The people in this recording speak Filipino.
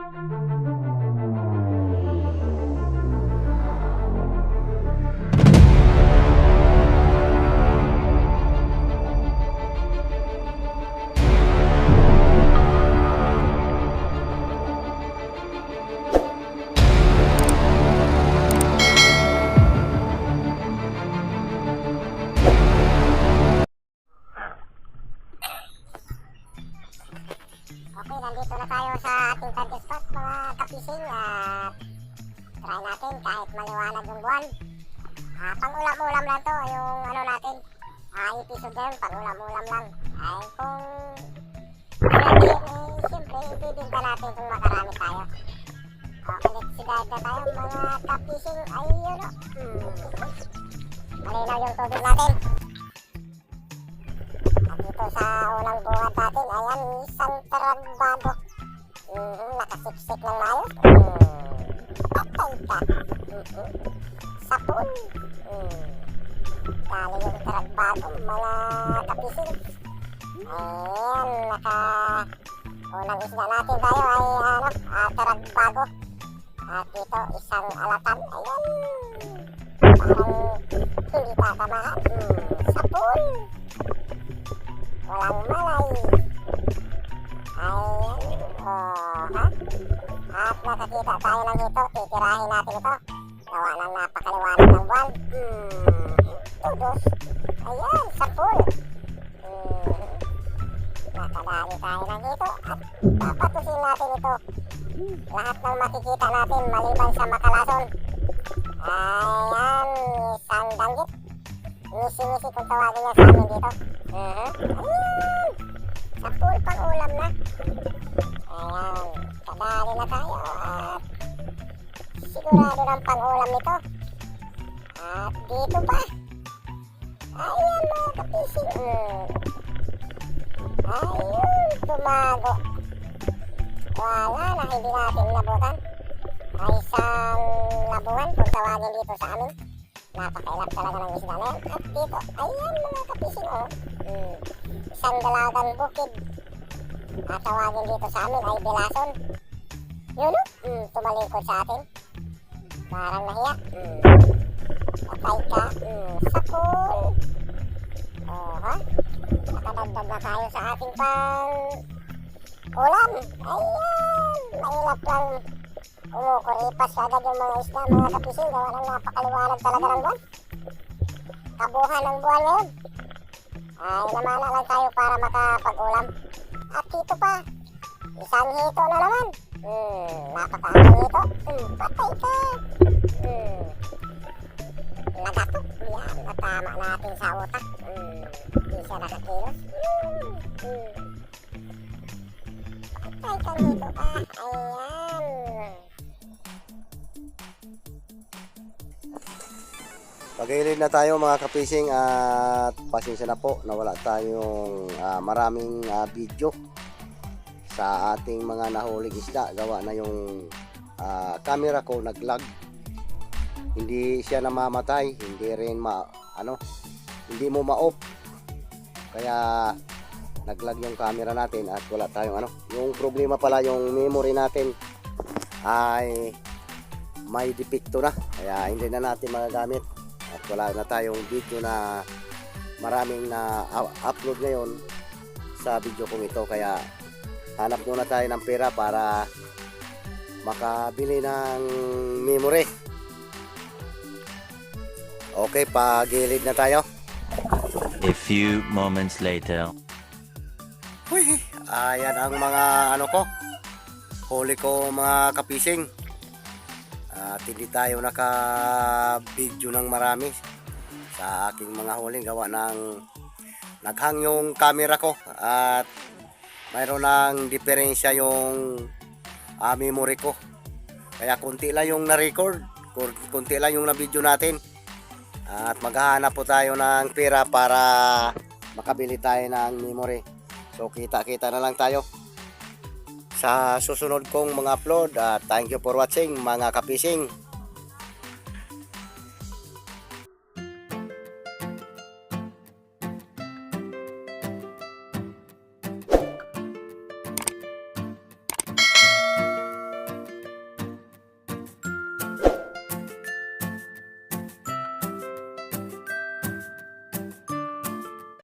Okay, nandito na tayo sa ating target spot mga kapising at try natin kahit maliwanag yung buwan. Pang-ulam-ulam lang to yung ano natin. Episode na yun, pang-ulam-ulam lang. Ay kung hindi, siyempre ibibinta natin kung makarami tayo. Okay, let's guide na tayo mga kapising. Ayun o. Malinaw yung tubig natin. Dito sa unang bungad natin, ayan, isang taragbado. Nakasiksik ng maayos. Patay ka. Sapon. Dali yung taragbado, mga kapising. Ayan, unang isda natin tayo ay taragbago. At dito, isang alatan. Ayan. Parang hindi tatamaan. Sapon. Walang malay. Ayan. At nakakita tayo ng ito. Titirahin natin ito. Gawa ng napakaliwanag ng buwan. Tudos. Ayan, sapul. Nakadali tayo ng ito. At papatusin natin ito. Lahat ng makikita natin maliban sa makalason. Ayan, isang danggit. Ngisi-ngisi kung tawagin niya sa amin dito. Ayan! Sapul pang ulam na. Ayan, kadali na tayo at sigurado ng pang ulam nito. At dito pa. Ayan mga kapising. Ayun, tumago. Wala na, hindi natin inabutan. Ay isang labuhan kung tawagin dito sa amin. Napakailap talaga ng isda na yan. At dito, ayan mga kapising isang dalagang bukid. At tawagin dito sa amin ay bilason. Yun tumalingkod sa atin. Parang nahiya. Patay ka. Sapul. Nakadagdag na tayo sa ating pang ulam. Ayan, mailap lang. Kumukuripas agad yung mga isda mga kapising. Gawa ng napakaliwanag talaga ng buwan. Kabuhan ng buwan ngayon. Ay namana lang tayo para makapag-ulam. At dito pa, isang hito na naman. Napakaanong hito. Patay ka. Nagatok. Yan, natama natin sa utak. Hindi siya nakakilos. Patay ka hito ka. Ayan. Pag-iilid na tayo mga kapising at pasensya na po na wala tayong maraming video sa ating mga nahuling isda. Gawa na yung camera ko nag-lag. Hindi siya namamatay, hindi rin hindi mo ma-off. Kaya nag-lag yung camera natin at wala tayong Yung problema pala yung memory natin ay may depekto na. Kaya hindi na natin magagamit. At wala na tayong video na maraming na upload ngayon sa video kong ito. Kaya hanap muna tayo ng pera para makabili ng memory. Okay, pagilid na tayo. A few moments later. Uy, ayan ang mga huli ko mga kapising. At hindi tayo naka-video ng marami sa aking mga huling gawa ng naghang yung camera ko at mayroon ng diferensya yung memory ko. Kaya kunti lang yung na-record, kunti lang yung na-video natin. At maghahanap po tayo ng pera para makabili tayo ng memory. So kita-kita na lang tayo sa susunod kong mga upload. Thank you for watching mga kapising.